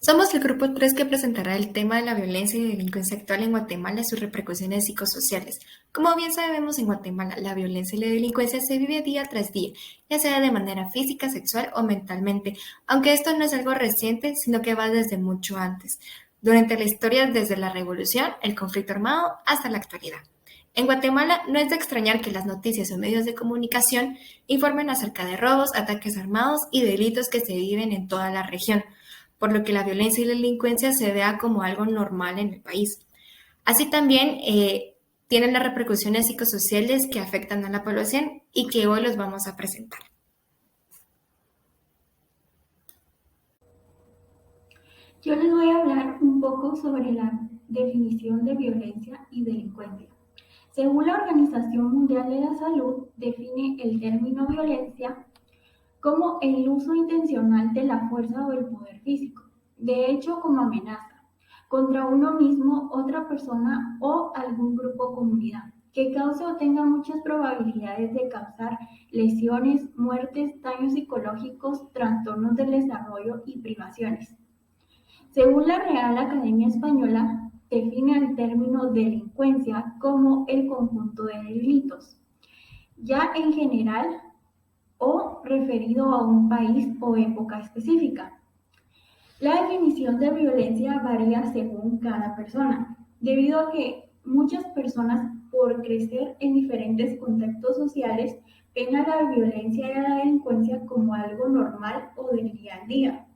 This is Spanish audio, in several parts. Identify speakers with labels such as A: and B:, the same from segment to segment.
A: Somos el grupo 3 que presentará el tema de la violencia y delincuencia actual en Guatemala y sus repercusiones psicosociales. Como bien sabemos, en Guatemala la violencia y la delincuencia se vive día tras día, ya sea de manera física, sexual o mentalmente, aunque esto no es algo reciente, sino que va desde mucho antes, durante la historia desde la revolución, el conflicto armado hasta la actualidad. En Guatemala no es de extrañar que las noticias o medios de comunicación informen acerca de robos, ataques armados y delitos que se viven en toda la región, por lo que la violencia y la delincuencia se vea como algo normal en el país. Así también tienen las repercusiones psicosociales que afectan a la población y que hoy los vamos a presentar.
B: Yo les voy a hablar un poco sobre la definición de violencia y delincuencia. Según la Organización Mundial de la Salud, define el término violencia como el uso intencional de la fuerza o el poder físico, de hecho como amenaza, contra uno mismo, otra persona o algún grupo o comunidad, que cause o tenga muchas probabilidades de causar lesiones, muertes, daños psicológicos, trastornos del desarrollo y privaciones. Según la Real Academia Española, define el término delincuencia como el conjunto de delitos, ya en general o referido a un país o época específica. La definición de violencia varía según cada persona, debido a que muchas personas, por crecer en diferentes contextos sociales, ven a la violencia y a la delincuencia como algo normal o del día a día.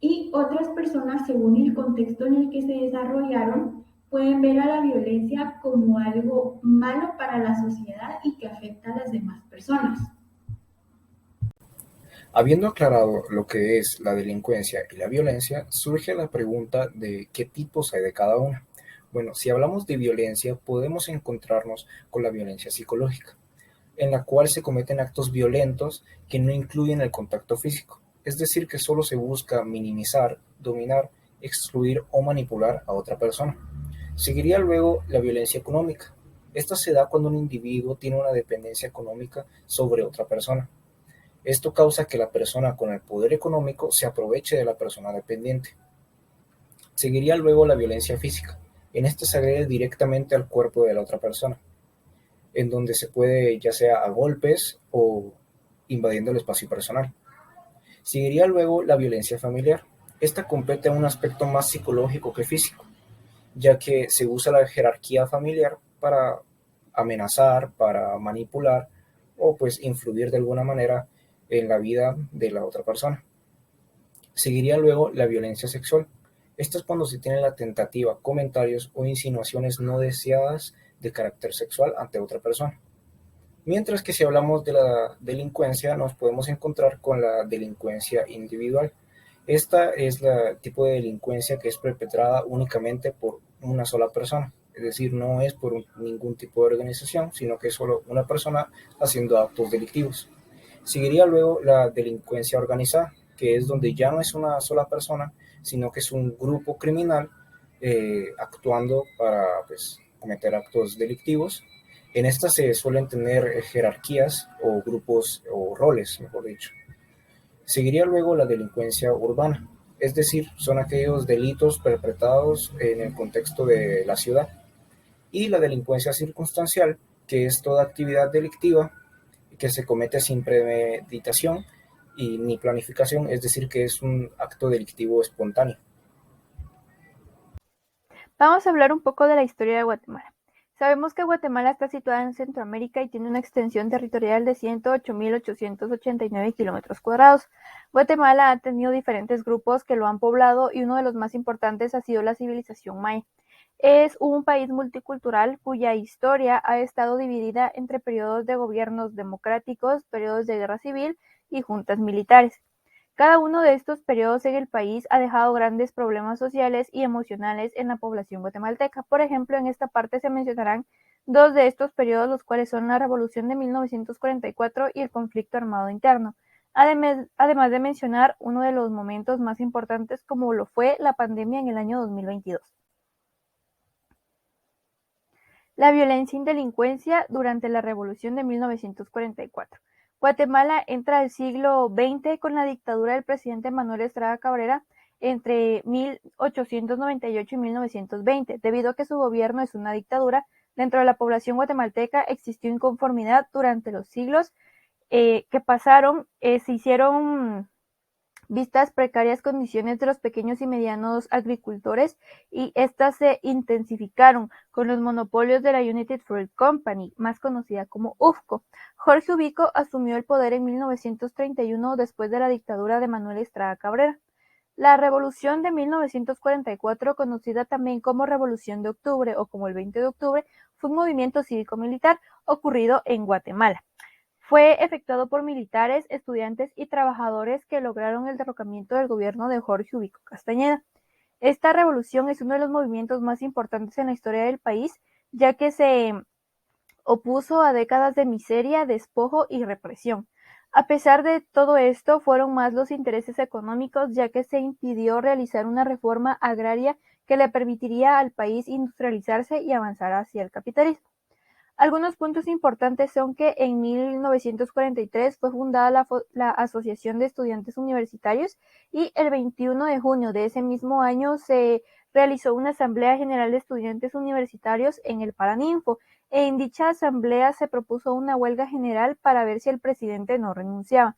B: Y otras personas, según el contexto en el que se desarrollaron, pueden ver a la violencia como algo malo para la sociedad y que afecta a las demás personas.
C: Habiendo aclarado lo que es la delincuencia y la violencia, surge la pregunta de qué tipos hay de cada una. Bueno, si hablamos de violencia, podemos encontrarnos con la violencia psicológica, en la cual se cometen actos violentos que no incluyen el contacto físico, es decir, que solo se busca minimizar, dominar, excluir o manipular a otra persona. Seguiría luego la violencia económica. Esta se da cuando un individuo tiene una dependencia económica sobre otra persona. Esto causa que la persona con el poder económico se aproveche de la persona dependiente. Seguiría luego la violencia física. En esta se agrede directamente al cuerpo de la otra persona, en donde se puede ya sea a golpes o invadiendo el espacio personal. Seguiría luego la violencia familiar. Esta compete a un aspecto más psicológico que físico, ya que se usa la jerarquía familiar para amenazar, para manipular o pues influir de alguna manera en la vida de la otra persona. Seguiría luego la violencia sexual. Esto es cuando se tiene la tentativa, comentarios o insinuaciones no deseadas de carácter sexual ante otra persona. Mientras que si hablamos de la delincuencia, nos podemos encontrar con la delincuencia individual. Esta es el tipo de delincuencia que es perpetrada únicamente por una sola persona, es decir, no es por ningún tipo de organización, sino que es solo una persona haciendo actos delictivos. Seguiría luego la delincuencia organizada, que es donde ya no es una sola persona, sino que es un grupo criminal actuando para pues, cometer actos delictivos. En esta se suelen tener jerarquías o grupos o roles, mejor dicho. Seguiría luego la delincuencia urbana, es decir, son aquellos delitos perpetrados en el contexto de la ciudad. Y la delincuencia circunstancial, que es toda actividad delictiva que se comete sin premeditación y ni planificación, es decir, que es un acto delictivo espontáneo.
D: Vamos a hablar un poco de la historia de Guatemala. Sabemos que Guatemala está situada en Centroamérica y tiene una extensión territorial de 108.889 kilómetros cuadrados. Guatemala ha tenido diferentes grupos que lo han poblado y uno de los más importantes ha sido la civilización maya. Es un país multicultural cuya historia ha estado dividida entre periodos de gobiernos democráticos, periodos de guerra civil y juntas militares. Cada uno de estos periodos en el país ha dejado grandes problemas sociales y emocionales en la población guatemalteca. Por ejemplo, en esta parte se mencionarán dos de estos periodos, los cuales son la Revolución de 1944 y el conflicto armado interno. Además de mencionar uno de los momentos más importantes como lo fue la pandemia en el año 2022. La violencia y delincuencia durante la Revolución de 1944. Guatemala entra al siglo XX con la dictadura del presidente Manuel Estrada Cabrera. entre 1898 y 1920. Debido a que su gobierno es una dictadura, dentro de la población guatemalteca existió inconformidad durante los siglos que pasaron. Se hicieron vistas precarias condiciones de los pequeños y medianos agricultores, y estas se intensificaron con los monopolios de la United Fruit Company, más conocida como UFCO. Jorge Ubico asumió el poder en 1931 después de la dictadura de Manuel Estrada Cabrera. La Revolución de 1944, conocida también como Revolución de Octubre o como el 20 de octubre, fue un movimiento cívico-militar ocurrido en Guatemala. Fue efectuado por militares, estudiantes y trabajadores que lograron el derrocamiento del gobierno de Jorge Ubico Castañeda. Esta revolución es uno de los movimientos más importantes en la historia del país, ya que se opuso a décadas de miseria, despojo y represión. A pesar de todo esto, fueron más los intereses económicos, ya que se impidió realizar una reforma agraria que le permitiría al país industrializarse y avanzar hacia el capitalismo. Algunos puntos importantes son que en 1943 fue fundada la Asociación de Estudiantes Universitarios, y el 21 de junio de ese mismo año se realizó una Asamblea General de Estudiantes Universitarios en el Paraninfo. En dicha asamblea se propuso una huelga general para ver si el presidente no renunciaba.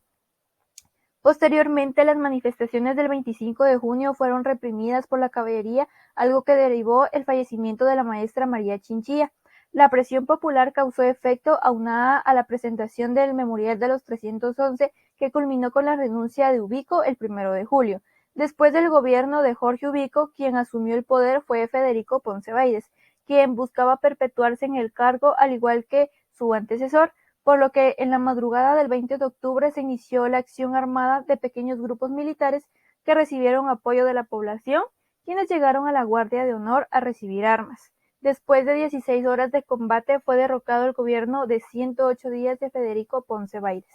D: Posteriormente, las manifestaciones del 25 de junio fueron reprimidas por la caballería, algo que derivó el fallecimiento de la maestra María Chinchilla. La presión popular causó efecto, aunada a la presentación del Memorial de los 311, que culminó con la renuncia de Ubico el 1 de julio. Después del gobierno de Jorge Ubico, quien asumió el poder fue Federico Ponce Baides, quien buscaba perpetuarse en el cargo al igual que su antecesor, por lo que en la madrugada del 20 de octubre se inició la acción armada de pequeños grupos militares que recibieron apoyo de la población, quienes llegaron a la Guardia de Honor a recibir armas. Después de 16 horas de combate fue derrocado el gobierno de 108 días de Federico Ponce Baides.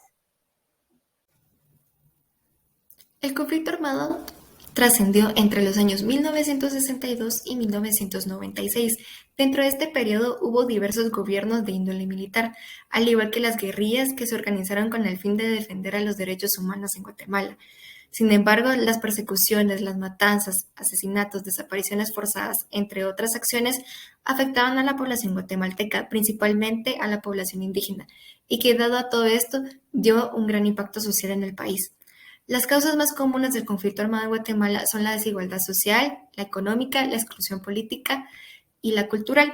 A: El conflicto armado trascendió entre los años 1962 y 1996. Dentro de este periodo hubo diversos gobiernos de índole militar, al igual que las guerrillas que se organizaron con el fin de defender a los derechos humanos en Guatemala. Sin embargo, las persecuciones, las matanzas, asesinatos, desapariciones forzadas, entre otras acciones, afectaban a la población guatemalteca, principalmente a la población indígena, y que dado a todo esto, dio un gran impacto social en el país. Las causas más comunes del conflicto armado en Guatemala son la desigualdad social, la económica, la exclusión política y la cultural.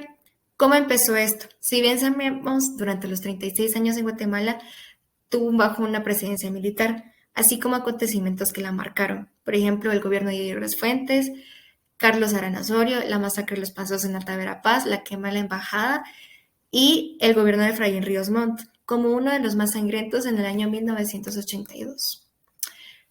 A: ¿Cómo empezó esto? Si bien sabemos, durante los 36 años en Guatemala tuvo bajo una presidencia militar, así como acontecimientos que la marcaron. Por ejemplo, el gobierno de Diego Fuentes, Carlos Arana Osorio, la masacre de los Pasos en Alta Verapaz, la quema de la embajada y el gobierno de Efraín Ríos Montt, como uno de los más sangrientos en el año 1982.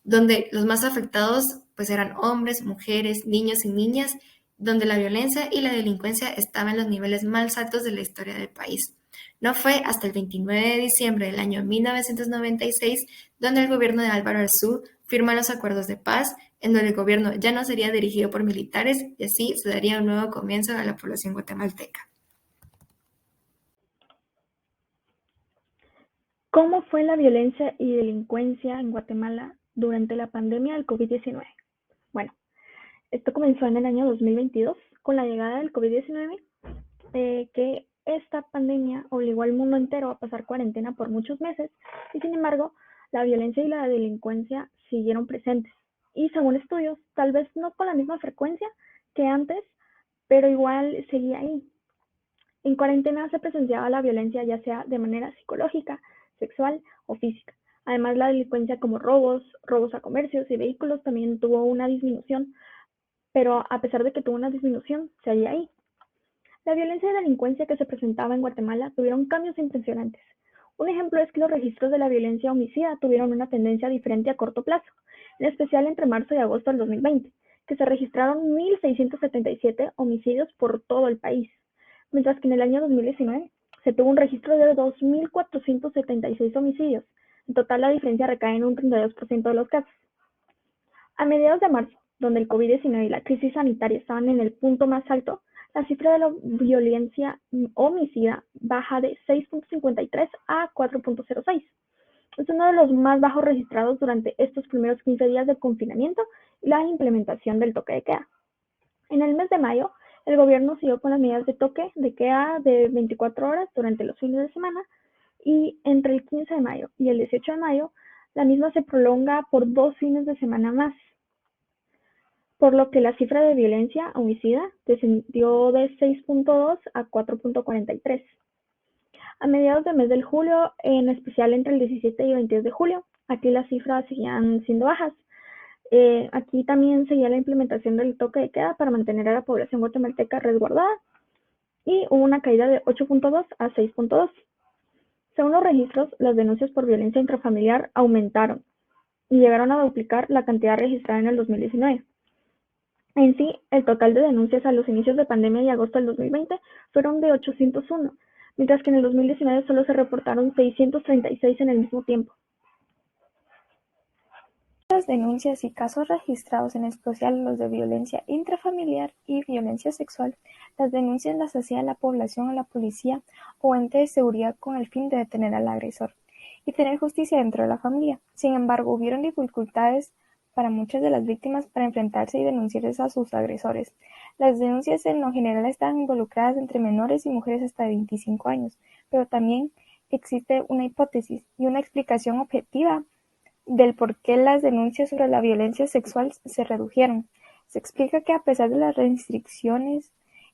A: Donde los más afectados pues eran hombres, mujeres, niños y niñas, donde la violencia y la delincuencia estaban en los niveles más altos de la historia del país. No fue hasta el 29 de diciembre del año 1996 donde el gobierno de Álvaro Arzú firma los acuerdos de paz, en donde el gobierno ya no sería dirigido por militares y así se daría un nuevo comienzo a la población guatemalteca.
E: ¿Cómo fue la violencia y delincuencia en Guatemala durante la pandemia del COVID-19? Bueno, esto comenzó en el año 2022 con la llegada del COVID-19, que esta pandemia obligó al mundo entero a pasar cuarentena por muchos meses, y sin embargo, la violencia y la delincuencia siguieron presentes. Y según estudios, tal vez no con la misma frecuencia que antes, pero igual seguía ahí. En cuarentena se presenciaba la violencia ya sea de manera psicológica, sexual o física. Además, la delincuencia como robos a comercios y vehículos también tuvo una disminución, pero a pesar de que tuvo una disminución, seguía ahí. La violencia y delincuencia que se presentaba en Guatemala tuvieron cambios impresionantes. Un ejemplo es que los registros de la violencia homicida tuvieron una tendencia diferente a corto plazo, en especial entre marzo y agosto del 2020, que se registraron 1.677 homicidios por todo el país, mientras que en el año 2019 se tuvo un registro de 2.476 homicidios. En total, la diferencia recae en un 32% de los casos. A mediados de marzo, donde el COVID-19 y la crisis sanitaria estaban en el punto más alto, la cifra de la violencia homicida baja de 6.53 a 4.06. Es uno de los más bajos registrados durante estos primeros 15 días de confinamiento y la implementación del toque de queda. En el mes de mayo, el gobierno siguió con las medidas de toque de queda de 24 horas durante los fines de semana y entre el 15 de mayo y el 18 de mayo, la misma se prolonga por 2 fines de semana más, por lo que la cifra de violencia homicida descendió de 6.2 a 4.43. A mediados del mes de julio, en especial entre el 17 y 22 de julio, aquí las cifras seguían siendo bajas. Aquí también seguía la implementación del toque de queda para mantener a la población guatemalteca resguardada y hubo una caída de 8.2 a 6.2. Según los registros, las denuncias por violencia intrafamiliar aumentaron y llegaron a duplicar la cantidad registrada en el 2019. En sí, el total de denuncias a los inicios de pandemia y agosto del 2020 fueron de 801, mientras que en el 2019 solo se reportaron 636 en el mismo tiempo.
D: Las denuncias y casos registrados, en especial los de violencia intrafamiliar y violencia sexual, las denuncias las hacía la población a la policía o ente de seguridad con el fin de detener al agresor y tener justicia dentro de la familia. Sin embargo, hubieron dificultades para muchas de las víctimas para enfrentarse y denunciar a sus agresores. Las denuncias en lo general estaban involucradas entre menores y mujeres hasta de 25 años, pero también existe una hipótesis y una explicación objetiva del por qué las denuncias sobre la violencia sexual se redujeron. Se explica que a pesar de las restricciones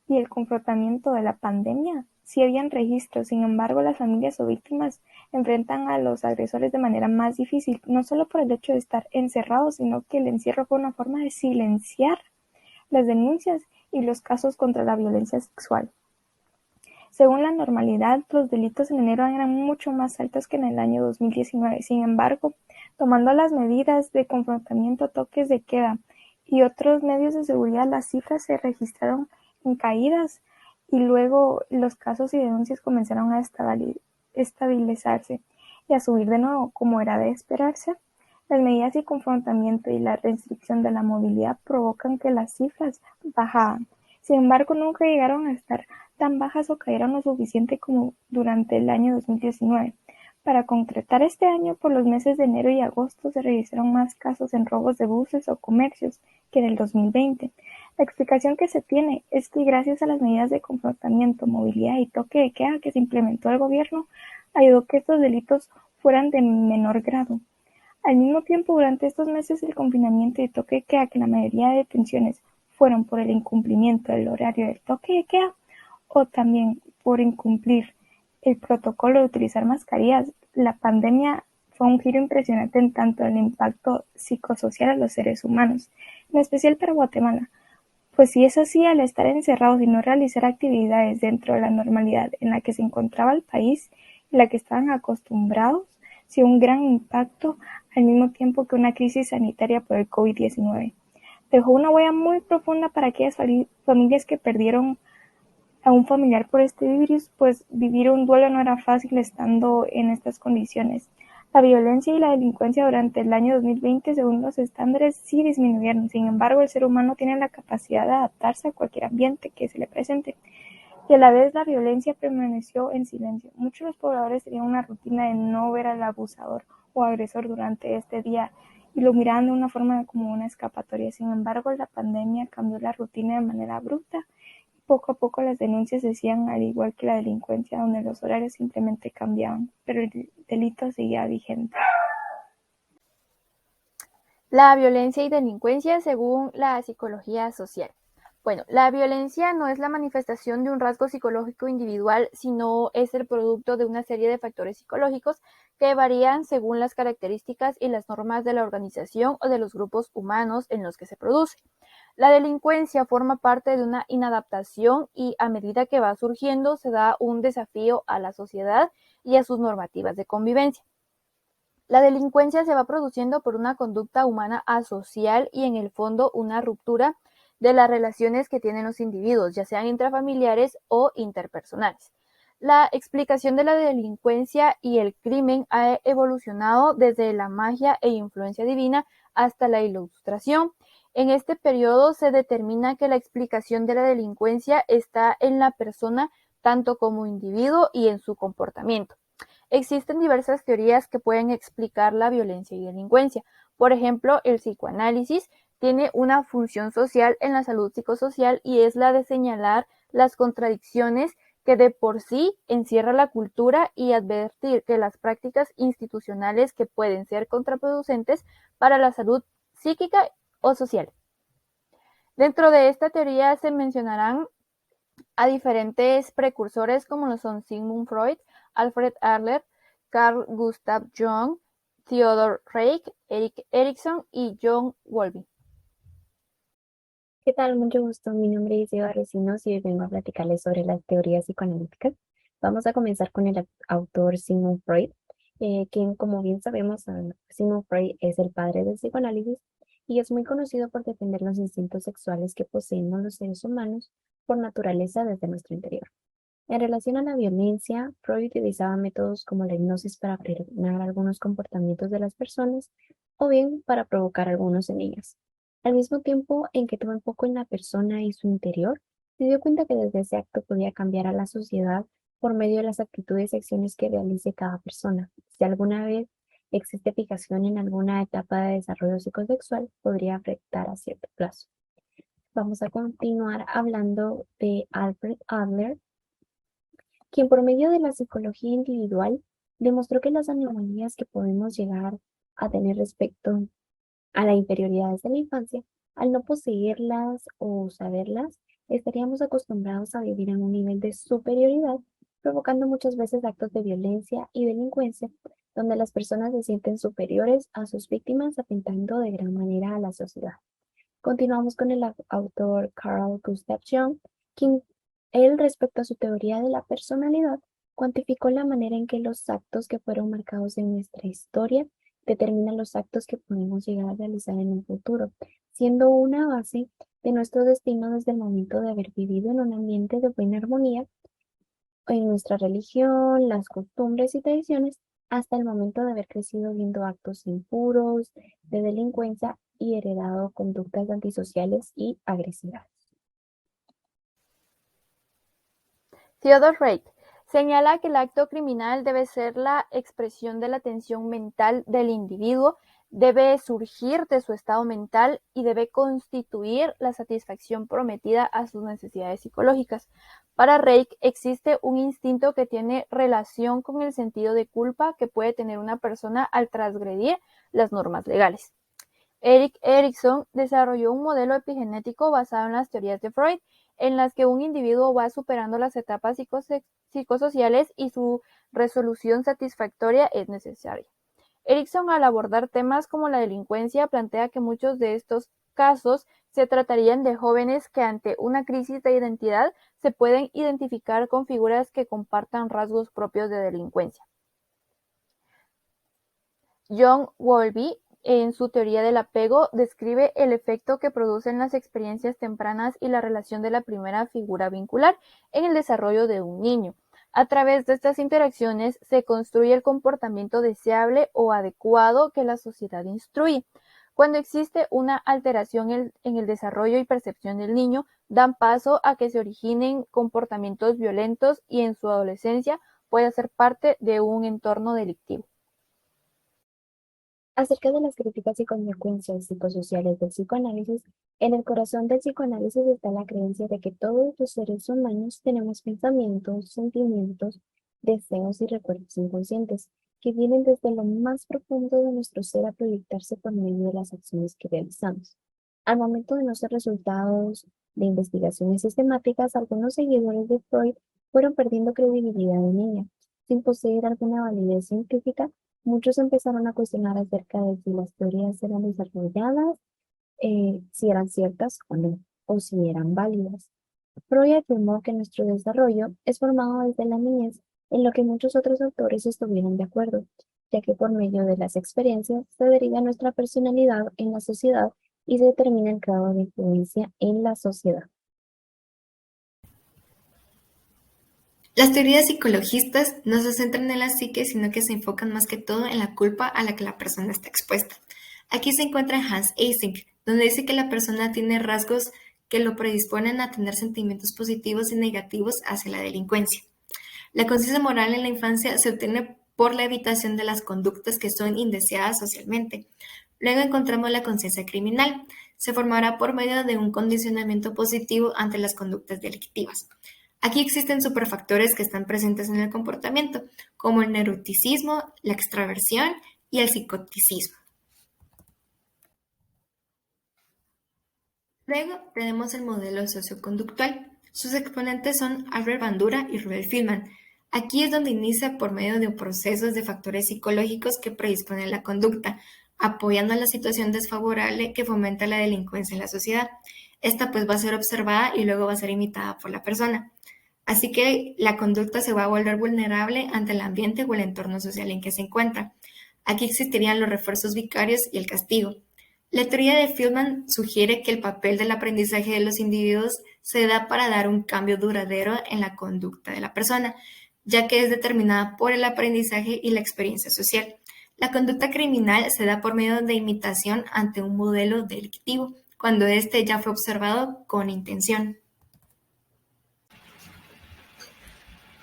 D: y el confrontamiento de la pandemia, sí habían registros. Sin embargo, las familias o víctimas enfrentan a los agresores de manera más difícil, no solo por el hecho de estar encerrados, sino que el encierro fue una forma de silenciar las denuncias y los casos contra la violencia sexual. Según la normalidad, los delitos en enero eran mucho más altos que en el año 2019. Sin embargo, tomando las medidas de confrontamiento, toques de queda y otros medios de seguridad, las cifras se registraron en caídas y luego los casos y denuncias comenzaron a estabilizarse y a subir de nuevo, como era de esperarse. Las medidas de confrontamiento y la restricción de la movilidad provocan que las cifras bajaban. Sin embargo, nunca llegaron a estar tan bajas o cayeron lo suficiente como durante el año 2019. Para concretar, este año, por los meses de enero y agosto, se registraron más casos en robos de buses o comercios que en el 2020. La explicación que se tiene es que gracias a las medidas de confrontamiento, movilidad y toque de queda que se implementó el gobierno, ayudó que estos delitos fueran de menor grado. Al mismo tiempo, durante estos meses el confinamiento y toque de queda, que la mayoría de detenciones fueron por el incumplimiento del horario del toque de queda o también por incumplir el protocolo de utilizar mascarillas, la pandemia fue un giro impresionante en tanto el impacto psicosocial a los seres humanos, en especial para Guatemala. Pues si es así, al estar encerrados y no realizar actividades dentro de la normalidad en la que se encontraba el país y la que estaban acostumbrados, sí un gran impacto al mismo tiempo que una crisis sanitaria por el COVID-19. Dejó una huella muy profunda para aquellas familias que perdieron a un familiar por este virus, pues vivir un duelo no era fácil estando en estas condiciones. La violencia y la delincuencia durante el año 2020, según los estándares, sí disminuyeron. Sin embargo, el ser humano tiene la capacidad de adaptarse a cualquier ambiente que se le presente. Y a la vez la violencia permaneció en silencio. Muchos de los pobladores tenían una rutina de no ver al abusador o agresor durante este día y lo miraban de una forma como una escapatoria. Sin embargo, la pandemia cambió la rutina de manera abrupta. Poco a poco las denuncias decían, al igual que la delincuencia, donde los horarios simplemente cambiaban, pero el delito seguía vigente. La violencia y delincuencia según la psicología social. Bueno, la violencia no es la manifestación de un rasgo psicológico individual, sino es el producto de una serie de factores psicológicos que varían según las características y las normas de la organización o de los grupos humanos en los que se produce. La delincuencia forma parte de una inadaptación y a medida que va surgiendo se da un desafío a la sociedad y a sus normativas de convivencia. La delincuencia se va produciendo por una conducta humana asocial y en el fondo una ruptura de las relaciones que tienen los individuos, ya sean intrafamiliares o interpersonales. La explicación de la delincuencia y el crimen ha evolucionado desde la magia e influencia divina hasta la ilustración. En este periodo se determina que la explicación de la delincuencia está en la persona tanto como individuo y en su comportamiento. Existen diversas teorías que pueden explicar la violencia y delincuencia. Por ejemplo, el psicoanálisis tiene una función social en la salud psicosocial y es la de señalar las contradicciones que de por sí encierra la cultura y advertir que las prácticas institucionales que pueden ser contraproducentes para la salud psíquica o social. Dentro de esta teoría se mencionarán a diferentes precursores como lo son Sigmund Freud, Alfred Adler, Carl Gustav Jung, Theodor Reik, Erik Erikson y John Bowlby.
F: ¿Qué tal? Mucho gusto. Mi nombre es Eva Recinos y hoy vengo a platicarles sobre las teorías psicoanalíticas. Vamos a comenzar con el autor Sigmund Freud, quien, como bien sabemos, Sigmund Freud es el padre del psicoanálisis y es muy conocido por defender los instintos sexuales que poseemos los seres humanos por naturaleza desde nuestro interior. En relación a la violencia, Freud utilizaba métodos como la hipnosis para frenar algunos comportamientos de las personas o bien para provocar algunos en ellas. Al mismo tiempo en que tuvo enfoque en la persona y su interior, se dio cuenta que desde ese acto podía cambiar a la sociedad por medio de las actitudes y acciones que realice cada persona. Si alguna vez existe fijación en alguna etapa de desarrollo psicosexual, podría afectar a cierto plazo. Vamos a continuar hablando de Alfred Adler, quien por medio de la psicología individual demostró que las anomalías que podemos llegar a tener respecto a la inferioridad desde la infancia, al no poseerlas o saberlas, estaríamos acostumbrados a vivir en un nivel de superioridad, provocando muchas veces actos de violencia y delincuencia, donde las personas se sienten superiores a sus víctimas, afectando de gran manera a la sociedad. Continuamos con el autor Carl Gustav Jung, quien él, respecto a su teoría de la personalidad, cuantificó la manera en que los actos que fueron marcados en nuestra historia determinan los actos que podemos llegar a realizar en un futuro, siendo una base de nuestro destino desde el momento de haber vivido en un ambiente de buena armonía en nuestra religión, las costumbres y tradiciones, hasta el momento de haber crecido viendo actos impuros, de delincuencia y heredado conductas antisociales y agresivas.
D: Theodor Reik señala que el acto criminal debe ser la expresión de la tensión mental del individuo, debe surgir de su estado mental y debe constituir la satisfacción prometida a sus necesidades psicológicas. Para Reik existe un instinto que tiene relación con el sentido de culpa que puede tener una persona al transgredir las normas legales. Erik Erikson desarrolló un modelo epigenético basado en las teorías de Freud, en las que un individuo va superando las etapas psicosociales y su resolución satisfactoria es necesaria. Erikson, al abordar temas como la delincuencia, plantea que muchos de estos casos se tratarían de jóvenes que ante una crisis de identidad se pueden identificar con figuras que compartan rasgos propios de delincuencia. John Bowlby, en su teoría del apego, describe el efecto que producen las experiencias tempranas y la relación de la primera figura vincular en el desarrollo de un niño. A través de estas interacciones se construye el comportamiento deseable o adecuado que la sociedad instruye. Cuando existe una alteración en el desarrollo y percepción del niño, dan paso a que se originen comportamientos violentos y en su adolescencia puede ser parte de un entorno delictivo.
F: Acerca de las críticas y consecuencias psicosociales del psicoanálisis, en el corazón del psicoanálisis está la creencia de que todos los seres humanos tenemos pensamientos, sentimientos, deseos y recuerdos inconscientes que vienen desde lo más profundo de nuestro ser a proyectarse por medio de las acciones que realizamos. Al momento de no ser resultados de investigaciones sistemáticas, algunos seguidores de Freud fueron perdiendo credibilidad en ella. Sin poseer alguna validez científica, muchos empezaron a cuestionar acerca de si las teorías eran desarrolladas, si eran ciertas o no, o si eran válidas. Freud afirmó que nuestro desarrollo es formado desde la niñez, en lo que muchos otros autores estuvieron de acuerdo, ya que por medio de las experiencias se deriva nuestra personalidad en la sociedad y se determina el grado de influencia en la sociedad.
A: Las teorías psicologistas no se centran en la psique, sino que se enfocan más que todo en la culpa a la que la persona está expuesta. Aquí se encuentra Hans Eysenck, donde dice que la persona tiene rasgos que lo predisponen a tener sentimientos positivos y negativos hacia la delincuencia. La conciencia moral en la infancia se obtiene por la evitación de las conductas que son indeseadas socialmente. Luego encontramos la conciencia criminal. se formará por medio de un condicionamiento positivo ante las conductas delictivas. Aquí existen superfactores que están presentes en el comportamiento, como el neuroticismo, la extraversión y el psicoticismo. Luego tenemos el modelo socioconductual. Sus exponentes son Albert Bandura y Rudolf Fillman. Aquí es donde inicia por medio de procesos de factores psicológicos que predisponen la conducta, apoyando a la situación desfavorable que fomenta la delincuencia en la sociedad. Esta pues va a ser observada y luego va a ser imitada por la persona. Así que la conducta se va a volver vulnerable ante el ambiente o el entorno social en que se encuentra. Aquí existirían los refuerzos vicarios y el castigo. La teoría de Fillman sugiere que el papel del aprendizaje de los individuos se da para dar un cambio duradero en la conducta de la persona, ya que es determinada por el aprendizaje y la experiencia social. La conducta criminal se da por medio de imitación ante un modelo delictivo, cuando éste ya fue observado con intención.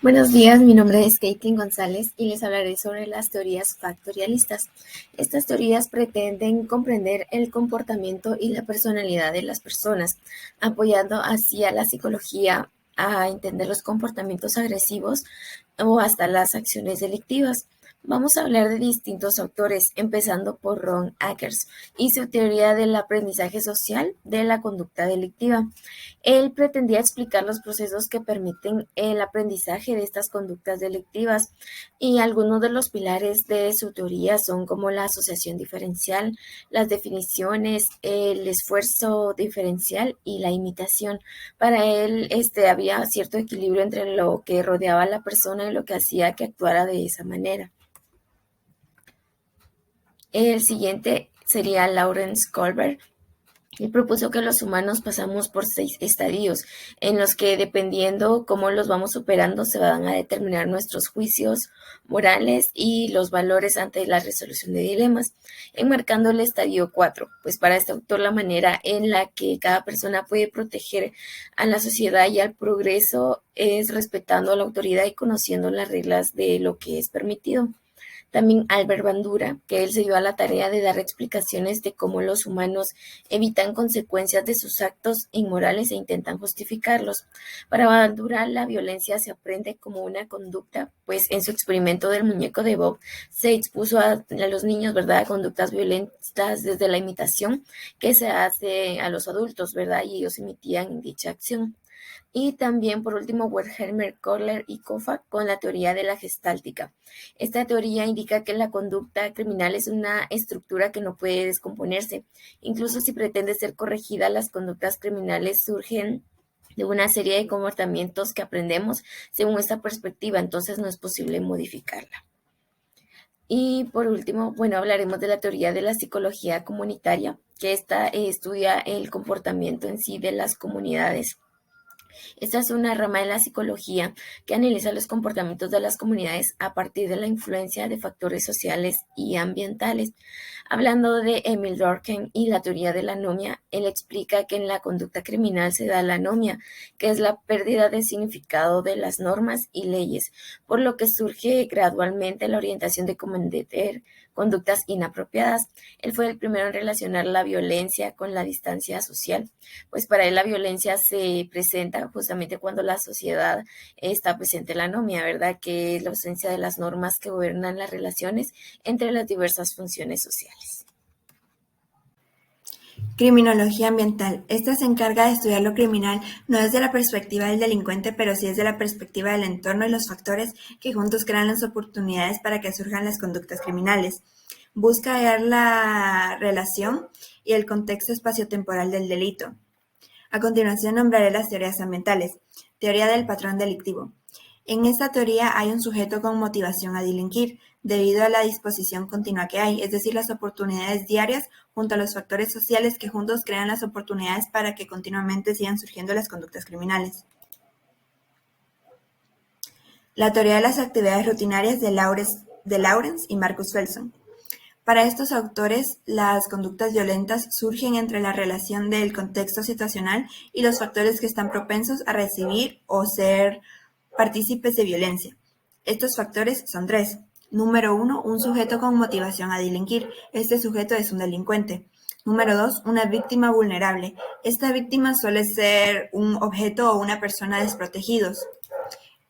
G: Buenos días, mi nombre es Caitlin González y les hablaré sobre las teorías factorialistas. Estas teorías pretenden comprender el comportamiento y la personalidad de las personas, apoyando así a la psicología a entender los comportamientos agresivos o hasta las acciones delictivas. Vamos a hablar de distintos autores, empezando por Ron Akers y su teoría del aprendizaje social de la conducta delictiva. Él pretendía explicar los procesos que permiten el aprendizaje de estas conductas delictivas y algunos de los pilares de su teoría son como la asociación diferencial, las definiciones, el esfuerzo diferencial y la imitación. Para él había cierto equilibrio entre lo que rodeaba a la persona y lo que hacía que actuara de esa manera. El siguiente sería Lawrence Kohlberg. Él propuso que los humanos pasamos por 6 estadios, en los que dependiendo cómo los vamos superando se van a determinar nuestros juicios morales y los valores ante la resolución de dilemas, enmarcando el estadio 4, pues para este autor la manera en la que cada persona puede proteger a la sociedad y al progreso es respetando a la autoridad y conociendo las reglas de lo que es permitido. También Albert Bandura, que él se dio a la tarea de dar explicaciones de cómo los humanos evitan consecuencias de sus actos inmorales e intentan justificarlos. Para Bandura, la violencia se aprende como una conducta, pues en su experimento del muñeco de Bob se expuso a los niños, ¿verdad?, a conductas violentas desde la imitación que se hace a los adultos, ¿verdad?, y ellos imitían dicha acción. Y también, por último, Wertheimer, Kohler y Koffa con la teoría de la gestáltica. Esta teoría indica que la conducta criminal es una estructura que no puede descomponerse. Incluso si pretende ser corregida, las conductas criminales surgen de una serie de comportamientos que aprendemos según esta perspectiva, entonces no es posible modificarla. Y por último, hablaremos de la teoría de la psicología comunitaria, que estudia el comportamiento en sí de las comunidades. Esta es una rama de la psicología que analiza los comportamientos de las comunidades a partir de la influencia de factores sociales y ambientales. Hablando de Emil Durkheim y la teoría de la anomia, él explica que en la conducta criminal se da la anomia, que es la pérdida de significado de las normas y leyes, por lo que surge gradualmente la orientación de cometer conductas inapropiadas. Él fue el primero en relacionar la violencia con la distancia social, pues para él la violencia se presenta justamente cuando la sociedad está presente en la anomia, ¿verdad?, que es la ausencia de las normas que gobiernan las relaciones entre las diversas funciones sociales.
A: Criminología ambiental. Esta se encarga de estudiar lo criminal no desde la perspectiva del delincuente, pero sí desde la perspectiva del entorno y los factores que juntos crean las oportunidades para que surjan las conductas criminales. Busca hallar la relación y el contexto espaciotemporal del delito. A continuación nombraré las teorías ambientales. Teoría del patrón delictivo. En esta teoría hay un sujeto con motivación a delinquir, debido a la disposición continua que hay, es decir, las oportunidades diarias junto a los factores sociales que juntos crean las oportunidades para que continuamente sigan surgiendo las conductas criminales. La teoría de las actividades rutinarias de Lawrence y Marcus Felson. Para estos autores, las conductas violentas surgen entre la relación del contexto situacional y los factores que están propensos a recibir o ser partícipes de violencia. Estos factores son 3. Número 1, un sujeto con motivación a delinquir. Este sujeto es un delincuente. Número 2, una víctima vulnerable. Esta víctima suele ser un objeto o una persona desprotegidos.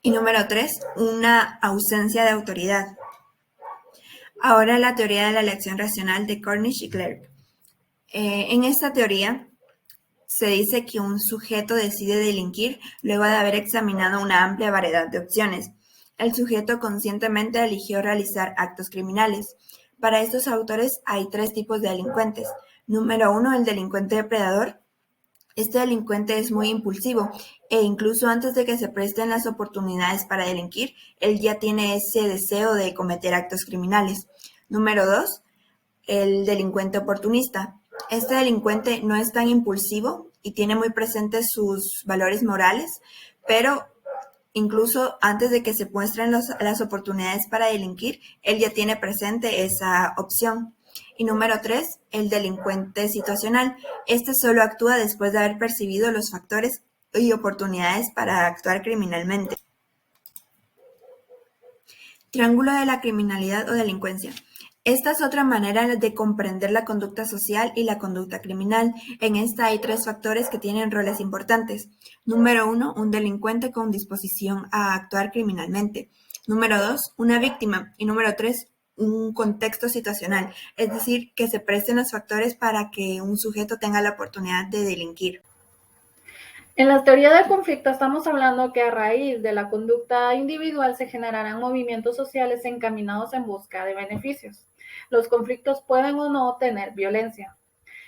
A: Y número 3, una ausencia de autoridad. Ahora la teoría de la elección racional de Cornish y Clerk. En esta teoría se dice que un sujeto decide delinquir luego de haber examinado una amplia variedad de opciones. El sujeto conscientemente eligió realizar actos criminales. Para estos autores hay 3 tipos de delincuentes. Número 1, el delincuente depredador. Este delincuente es muy impulsivo e incluso antes de que se presten las oportunidades para delinquir, él ya tiene ese deseo de cometer actos criminales. Número 2, el delincuente oportunista. Este delincuente no es tan impulsivo y tiene muy presentes sus valores morales, pero incluso antes de que se muestren las oportunidades para delinquir, él ya tiene presente esa opción. Y número 3, el delincuente situacional. Este solo actúa después de haber percibido los factores y oportunidades para actuar criminalmente. Triángulo de la criminalidad o delincuencia. Esta es otra manera de comprender la conducta social y la conducta criminal. En esta hay 3 factores que tienen roles importantes. Número 1, un delincuente con disposición a actuar criminalmente. Número 2, una víctima. Y número 3, un contexto situacional, es decir, que se presten los factores para que un sujeto tenga la oportunidad de delinquir.
H: En la teoría del conflicto estamos hablando que a raíz de la conducta individual se generarán movimientos sociales encaminados en busca de beneficios. Los conflictos pueden o no tener violencia.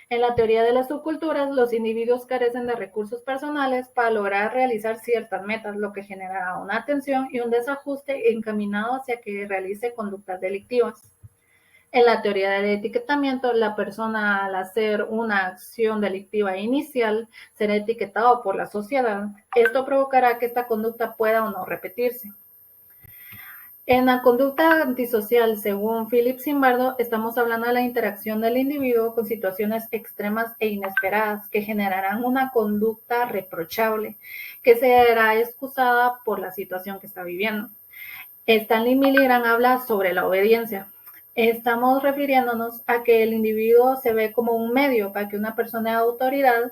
H: En la teoría de las subculturas, los individuos carecen de recursos personales para lograr realizar ciertas metas, lo que generará una tensión y un desajuste encaminado hacia que realice conductas delictivas. En la teoría del etiquetamiento, la persona al hacer una acción delictiva inicial será etiquetado por la sociedad. Esto provocará que esta conducta pueda o no repetirse. En la conducta antisocial, según Philip Zimbardo, estamos hablando de la interacción del individuo con situaciones extremas e inesperadas que generarán una conducta reprochable que será excusada por la situación que está viviendo. Stanley Milgram habla sobre la obediencia. Estamos refiriéndonos a que el individuo se ve como un medio para que una persona de autoridad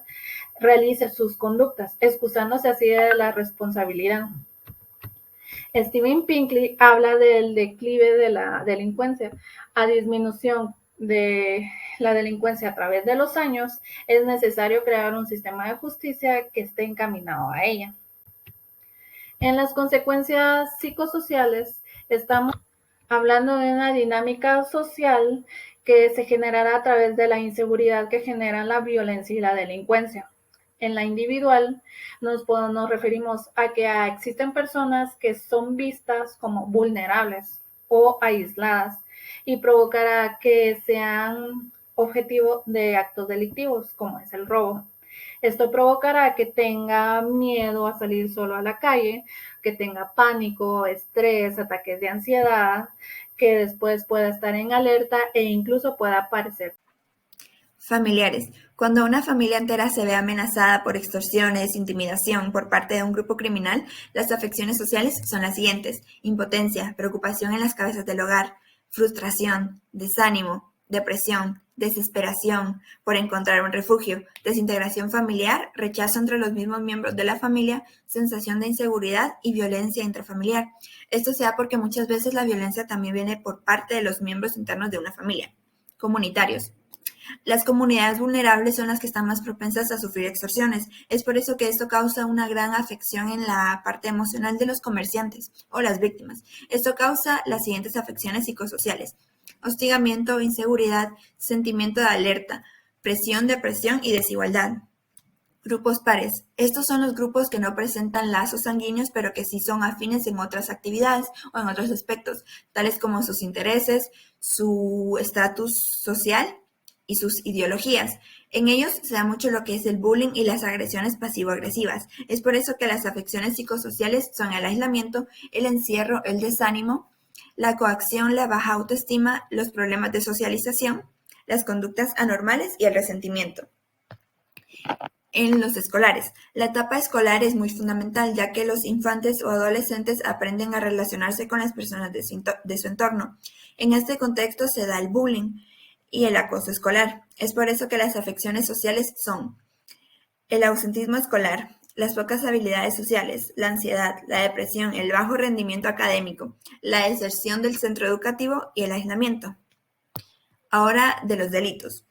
H: realice sus conductas, excusándose así de la responsabilidad. Steven Pinkley habla del declive de la delincuencia. A disminución de la delincuencia a través de los años, es necesario crear un sistema de justicia que esté encaminado a ella. En las consecuencias psicosociales, estamos hablando de una dinámica social que se generará a través de la inseguridad que generan la violencia y la delincuencia. En la individual nos referimos a que existen personas que son vistas como vulnerables o aisladas y provocará que sean objetivo de actos delictivos como es el robo. Esto provocará que tenga miedo a salir solo a la calle, que tenga pánico, estrés, ataques de ansiedad, que después pueda estar en alerta e incluso pueda aparecer.
A: Familiares. Cuando una familia entera se ve amenazada por extorsiones, intimidación por parte de un grupo criminal, las afecciones sociales son las siguientes: impotencia, preocupación en las cabezas del hogar, frustración, desánimo, depresión, desesperación por encontrar un refugio, desintegración familiar, rechazo entre los mismos miembros de la familia, sensación de inseguridad y violencia intrafamiliar. Esto se da porque muchas veces la violencia también viene por parte de los miembros internos de una familia. Comunitarios. Las comunidades vulnerables son las que están más propensas a sufrir extorsiones. Es por eso que esto causa una gran afección en la parte emocional de los comerciantes o las víctimas. Esto causa las siguientes afecciones psicosociales: hostigamiento, inseguridad, sentimiento de alerta, presión, depresión y desigualdad. Grupos pares. Estos son los grupos que no presentan lazos sanguíneos, pero que sí son afines en otras actividades o en otros aspectos, tales como sus intereses, su estatus social y sus ideologías. En ellos se da mucho lo que es el bullying y las agresiones pasivo-agresivas. Es por eso que las afecciones psicosociales son el aislamiento, el encierro, el desánimo, la coacción, la baja autoestima, los problemas de socialización, las conductas anormales y el resentimiento. En los escolares. La etapa escolar es muy fundamental, ya que los infantes o adolescentes aprenden a relacionarse con las personas de su entorno. En este contexto se da el bullying y el acoso escolar. Es por eso que las afecciones sociales son el ausentismo escolar, las pocas habilidades sociales, la ansiedad, la depresión, el bajo rendimiento académico, la deserción del centro educativo y el aislamiento. Ahora de los delitos.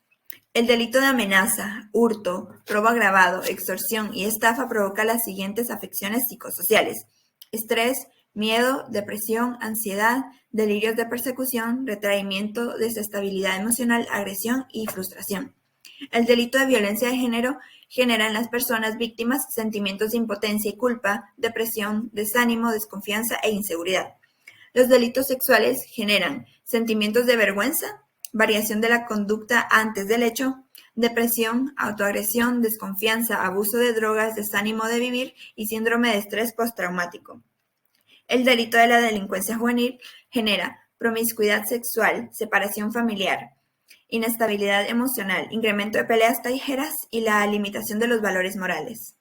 A: El delito de amenaza, hurto, robo agravado, extorsión y estafa provoca las siguientes afecciones psicosociales: estrés, miedo, depresión, ansiedad, delirios de persecución, retraimiento, desestabilidad emocional, agresión y frustración. El delito de violencia de género genera en las personas víctimas sentimientos de impotencia y culpa, depresión, desánimo, desconfianza e inseguridad. Los delitos sexuales generan sentimientos de vergüenza, variación de la conducta antes del hecho, depresión, autoagresión, desconfianza, abuso de drogas, desánimo de vivir y síndrome de estrés postraumático. El delito de la delincuencia juvenil genera promiscuidad sexual, separación familiar, inestabilidad emocional, incremento de peleas callejeras y la limitación de los valores morales.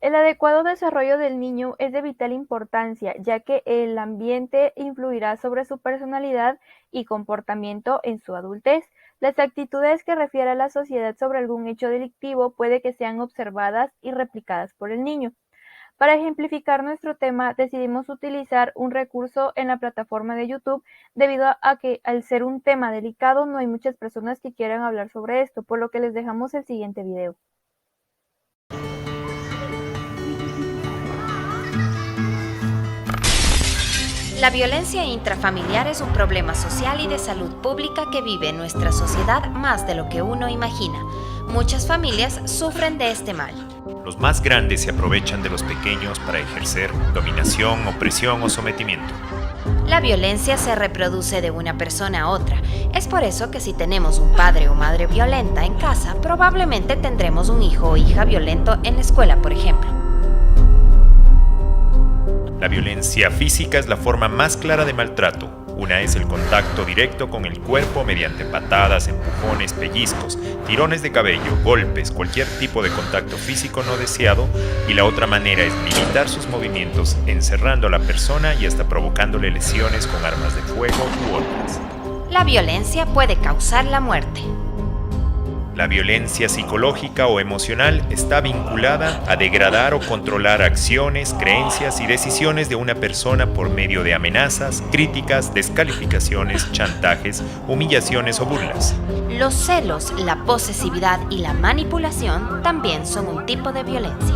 D: El adecuado desarrollo del niño es de vital importancia, ya que el ambiente influirá sobre su personalidad y comportamiento en su adultez. Las actitudes que refiere a la sociedad sobre algún hecho delictivo puede que sean observadas y replicadas por el niño. Para ejemplificar nuestro tema, decidimos utilizar un recurso en la plataforma de YouTube, debido a que, al ser un tema delicado, no hay muchas personas que quieran hablar sobre esto, por lo que les dejamos el siguiente video.
I: La violencia intrafamiliar es un problema social y de salud pública que vive en nuestra sociedad más de lo que uno imagina. Muchas familias sufren de este mal.
J: Los más grandes se aprovechan de los pequeños para ejercer dominación, opresión o sometimiento.
I: La violencia se reproduce de una persona a otra. Es por eso que si tenemos un padre o madre violenta en casa, probablemente tendremos un hijo o hija violento en la escuela, por ejemplo.
J: La violencia física es la forma más clara de maltrato. Una es el contacto directo con el cuerpo mediante patadas, empujones, pellizcos, tirones de cabello, golpes, cualquier tipo de contacto físico no deseado, y la otra manera es limitar sus movimientos, encerrando a la persona y hasta provocándole lesiones con armas de fuego u otras.
I: La violencia puede causar la muerte.
J: La violencia psicológica o emocional está vinculada a degradar o controlar acciones, creencias y decisiones de una persona por medio de amenazas, críticas, descalificaciones, chantajes, humillaciones o burlas.
I: Los celos, la posesividad y la manipulación también son un tipo de violencia.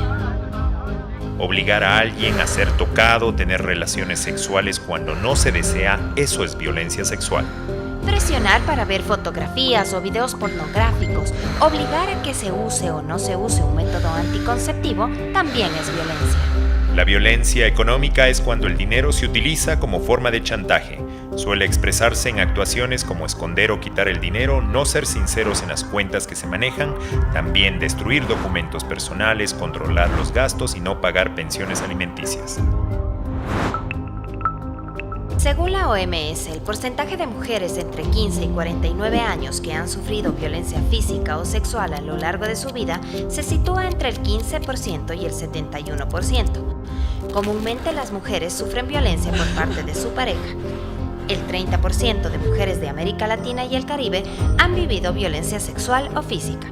J: Obligar a alguien a ser tocado o tener relaciones sexuales cuando no se desea, eso es violencia sexual.
I: Presionar para ver fotografías o videos pornográficos, obligar a que se use o no se use un método anticonceptivo, también es violencia.
J: La violencia económica es cuando el dinero se utiliza como forma de chantaje. Suele expresarse en actuaciones como esconder o quitar el dinero, no ser sinceros en las cuentas que se manejan, también destruir documentos personales, controlar los gastos y no pagar pensiones alimenticias.
I: Según la OMS, el porcentaje de mujeres entre 15 y 49 años que han sufrido violencia física o sexual a lo largo de su vida se sitúa entre el 15% y el 71%. Comúnmente las mujeres sufren violencia por parte de su pareja. El 30% de mujeres de América Latina y el Caribe han vivido violencia sexual o física.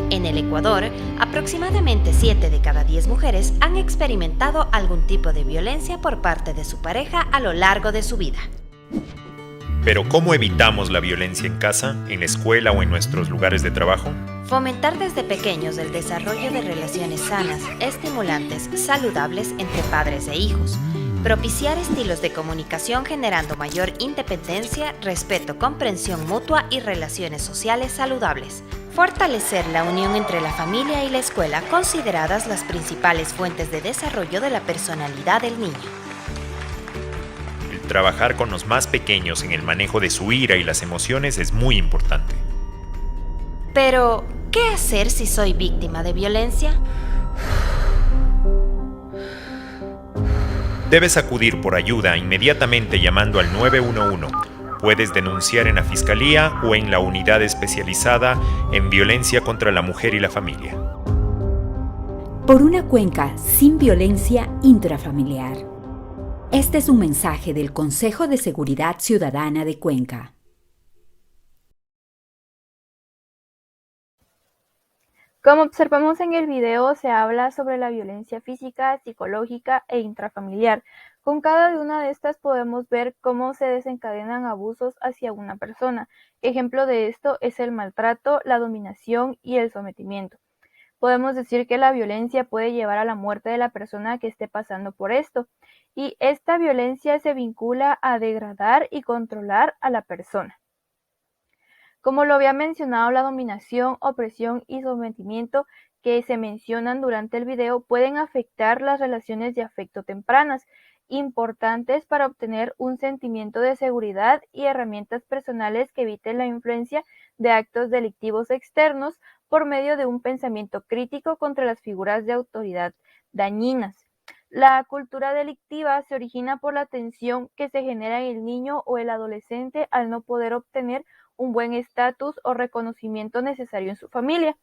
I: En el Ecuador, aproximadamente 7 de cada 10 mujeres han experimentado algún tipo de violencia por parte de su pareja a lo largo de su vida.
J: Pero ¿cómo evitamos la violencia en casa, en la escuela o en nuestros lugares de trabajo?
I: Fomentar desde pequeños el desarrollo de relaciones sanas, estimulantes, saludables entre padres e hijos. Propiciar estilos de comunicación generando mayor independencia, respeto, comprensión mutua y relaciones sociales saludables. Fortalecer la unión entre la familia y la escuela, consideradas las principales fuentes de desarrollo de la personalidad del niño.
J: El trabajar con los más pequeños en el manejo de su ira y las emociones es muy importante.
I: Pero, ¿qué hacer si soy víctima de violencia?
J: Debes acudir por ayuda inmediatamente llamando al 911. Puedes denunciar en la Fiscalía o en la Unidad Especializada en Violencia contra la Mujer y la Familia.
K: Por una Cuenca sin violencia intrafamiliar. Este es un mensaje del Consejo de Seguridad Ciudadana de Cuenca.
D: Como observamos en el video, se habla sobre la violencia física, psicológica e intrafamiliar. Con cada una de estas podemos ver cómo se desencadenan abusos hacia una persona. Ejemplo de esto es el maltrato, la dominación y el sometimiento. Podemos decir que la violencia puede llevar a la muerte de la persona que esté pasando por esto, y esta violencia se vincula a degradar y controlar a la persona. Como lo había mencionado, la dominación, opresión y sometimiento que se mencionan durante el video pueden afectar las relaciones de afecto tempranas, importantes para obtener un sentimiento de seguridad y herramientas personales que eviten la influencia de actos delictivos externos por medio de un pensamiento crítico contra las figuras de autoridad dañinas. La cultura delictiva se origina por la tensión que se genera en el niño o el adolescente al no poder obtener un buen estatus o reconocimiento necesario en su familia.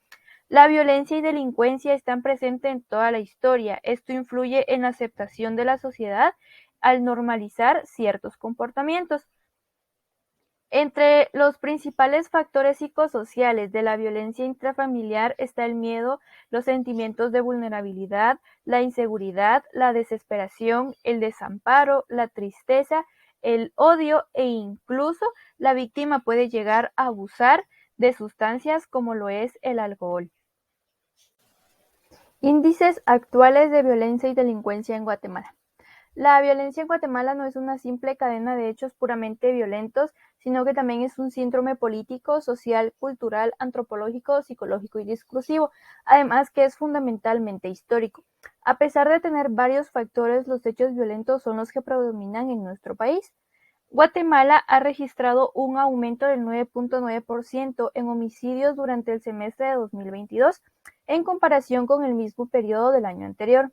D: La violencia y delincuencia están presentes en toda la historia. Esto influye en la aceptación de la sociedad al normalizar ciertos comportamientos. Entre los principales factores psicosociales de la violencia intrafamiliar está el miedo, los sentimientos de vulnerabilidad, la inseguridad, la desesperación, el desamparo, la tristeza, el odio e incluso la víctima puede llegar a abusar de sustancias como lo es el alcohol. Índices actuales de violencia y delincuencia en Guatemala. La violencia en Guatemala no es una simple cadena de hechos puramente violentos, sino que también es un síndrome político, social, cultural, antropológico, psicológico y discursivo, además que es fundamentalmente histórico. A pesar de tener varios factores, los hechos violentos son los que predominan en nuestro país. Guatemala ha registrado un aumento del 9.9% en homicidios durante el semestre de 2022, en comparación con el mismo periodo del año anterior.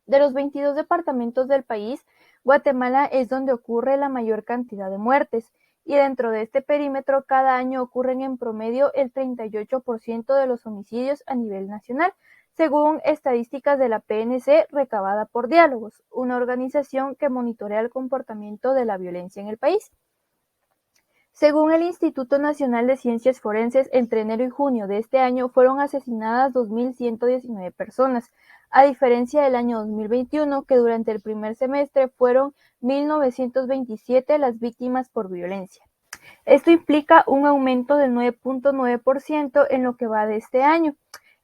D: De los 22 departamentos del país, Guatemala es donde ocurre la mayor cantidad de muertes, y dentro de este perímetro cada año ocurren en promedio el 38% de los homicidios a nivel nacional, según estadísticas de la PNC recabada por Diálogos, una organización que monitorea el comportamiento de la violencia en el país. Según el Instituto Nacional de Ciencias Forenses, entre enero y junio de este año fueron asesinadas 2.119 personas, a diferencia del año 2021, que durante el primer semestre fueron 1.927 las víctimas por violencia. Esto implica un aumento del 9.9% en lo que va de este año.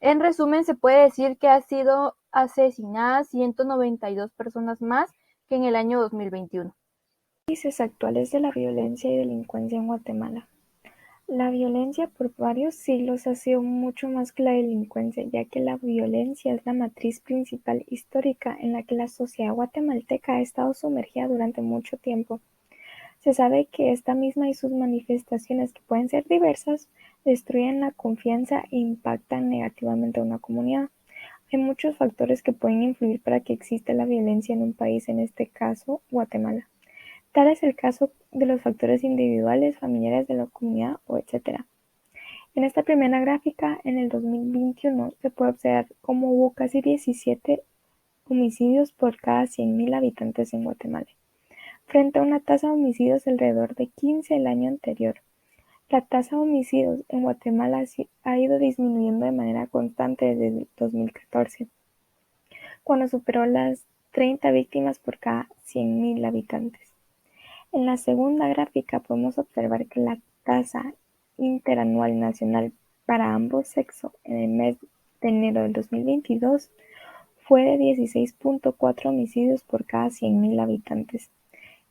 D: En resumen, se puede decir que han sido asesinadas 192 personas más que en el año 2021.
E: Índices actuales de la violencia y delincuencia en Guatemala. La violencia por varios siglos ha sido mucho más que la delincuencia, ya que la violencia es la matriz principal histórica en la que la sociedad guatemalteca ha estado sumergida durante mucho tiempo. Se sabe que esta misma y sus manifestaciones, que pueden ser diversas, destruyen la confianza e impactan negativamente a una comunidad. Hay muchos factores que pueden influir para que exista la violencia en un país, en este caso Guatemala. Tal es el caso de los factores individuales, familiares de la comunidad o etc. En esta primera gráfica, en el 2021, se puede observar cómo hubo casi 17 homicidios por cada 100.000 habitantes en Guatemala, frente a una tasa de homicidios alrededor de 15 el año anterior. La tasa de homicidios en Guatemala ha ido disminuyendo de manera constante desde el 2014, cuando superó las 30 víctimas por cada 100.000 habitantes. En la segunda gráfica podemos observar que la tasa interanual nacional para ambos sexos en el mes de enero del 2022 fue de 16.4 homicidios por cada 100.000 habitantes.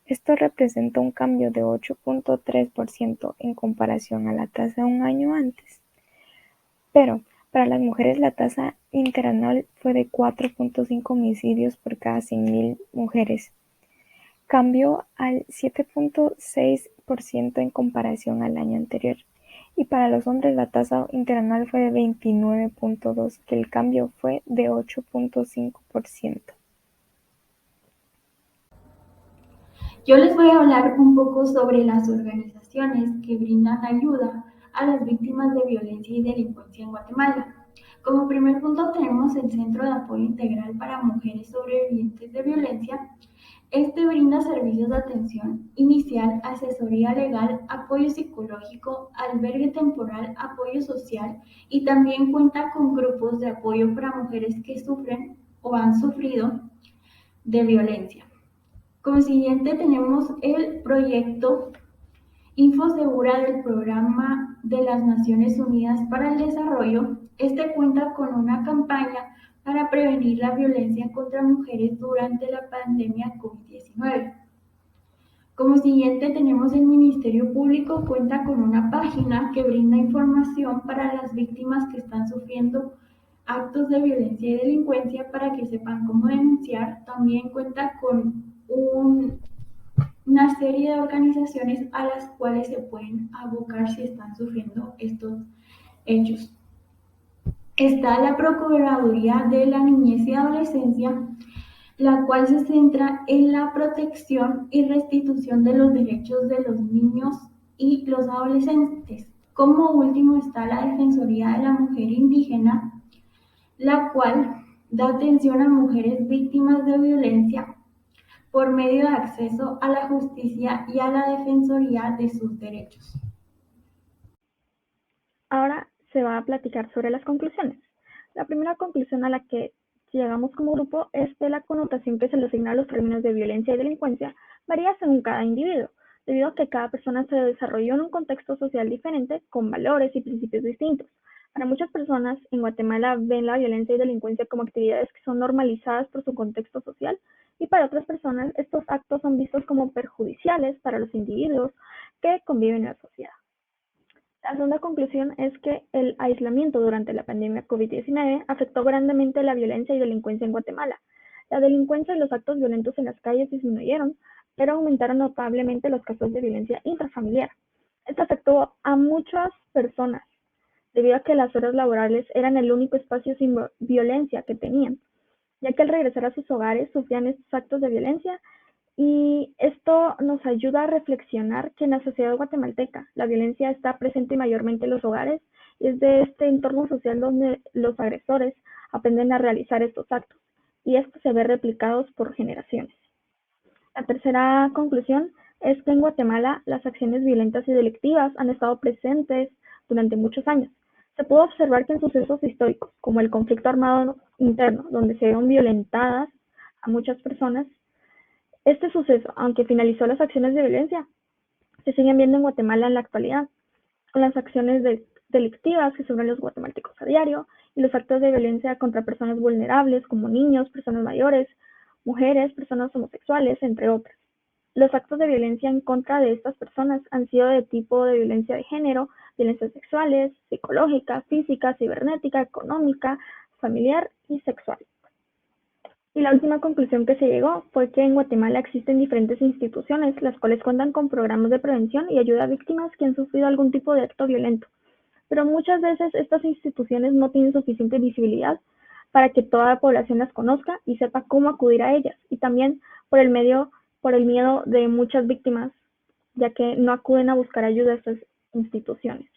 E: Esto representa un cambio de 8.3% en comparación a la tasa de un año antes. Pero para las mujeres la tasa interanual fue de 4.5 homicidios por cada 100.000 mujeres. Cambió al 7.6% en comparación al año anterior. Y para los hombres la tasa interanual fue de 29.2, que el cambio fue de 8.5%.
B: Yo les voy a hablar un poco sobre las organizaciones que brindan ayuda a las víctimas de violencia y delincuencia en Guatemala. Como primer punto tenemos el Centro de Apoyo Integral para Mujeres Sobrevivientes de Violencia. Este brinda servicios de atención inicial, asesoría legal, apoyo psicológico, albergue temporal, apoyo social y también cuenta con grupos de apoyo para mujeres que sufren o han sufrido de violencia. Como siguiente tenemos el proyecto InfoSegura del Programa de las Naciones Unidas para el Desarrollo. Este cuenta con una campaña para prevenir la violencia contra mujeres durante la pandemia COVID-19. Como siguiente tenemos el Ministerio Público, cuenta con una página que brinda información para las víctimas que están sufriendo actos de violencia y delincuencia para que sepan cómo denunciar. También cuenta con una serie de organizaciones a las cuales se pueden abocar si están sufriendo estos hechos. Está la Procuraduría de la Niñez y Adolescencia, la cual se centra en la protección y restitución de los derechos de los niños y los adolescentes. Como último está la Defensoría de la Mujer Indígena, la cual da atención a mujeres víctimas de violencia por medio de acceso a la justicia y a la defensoría de sus derechos.
E: Ahora se va a platicar sobre las conclusiones. La primera conclusión a la que llegamos como grupo es que la connotación que se le asigna a los términos de violencia y delincuencia varía según cada individuo, debido a que cada persona se desarrolló en un contexto social diferente con valores y principios distintos. Para muchas personas en Guatemala ven la violencia y delincuencia como actividades que son normalizadas por su contexto social, y para otras personas estos actos son vistos como perjudiciales para los individuos que conviven en la sociedad. La segunda conclusión es que el aislamiento durante la pandemia COVID-19 afectó grandemente la violencia y delincuencia en Guatemala. La delincuencia y los actos violentos en las calles disminuyeron, pero aumentaron notablemente los casos de violencia intrafamiliar. Esto afectó a muchas personas, debido a que las horas laborales eran el único espacio sin violencia que tenían, ya que al regresar a sus hogares sufrían estos actos de violencia. Y esto nos ayuda a reflexionar que en la sociedad guatemalteca la violencia está presente mayormente en los hogares, y es de este entorno social donde los agresores aprenden a realizar estos actos, y esto se ve replicados por generaciones. La tercera conclusión es que en Guatemala las acciones violentas y delictivas han estado presentes durante muchos años. Se pudo observar que en sucesos históricos, como el conflicto armado interno, donde se vieron violentadas a muchas personas, este suceso, aunque finalizó las acciones de violencia, se siguen viendo en Guatemala en la actualidad, con las acciones delictivas que sufren los guatemaltecos a diario y los actos de violencia contra personas vulnerables como niños, personas mayores, mujeres, personas homosexuales, entre otras. Los actos de violencia en contra de estas personas han sido de tipo de violencia de género, violencias sexuales, psicológica, física, cibernética, económica, familiar y sexual. Y la última conclusión que se llegó fue que en Guatemala existen diferentes instituciones, las cuales cuentan con programas de prevención y ayuda a víctimas que han sufrido algún tipo de acto violento. Pero muchas veces estas instituciones no tienen suficiente visibilidad para que toda la población las conozca y sepa cómo acudir a ellas, y también por el miedo de muchas víctimas, ya que no acuden a buscar ayuda a estas instituciones.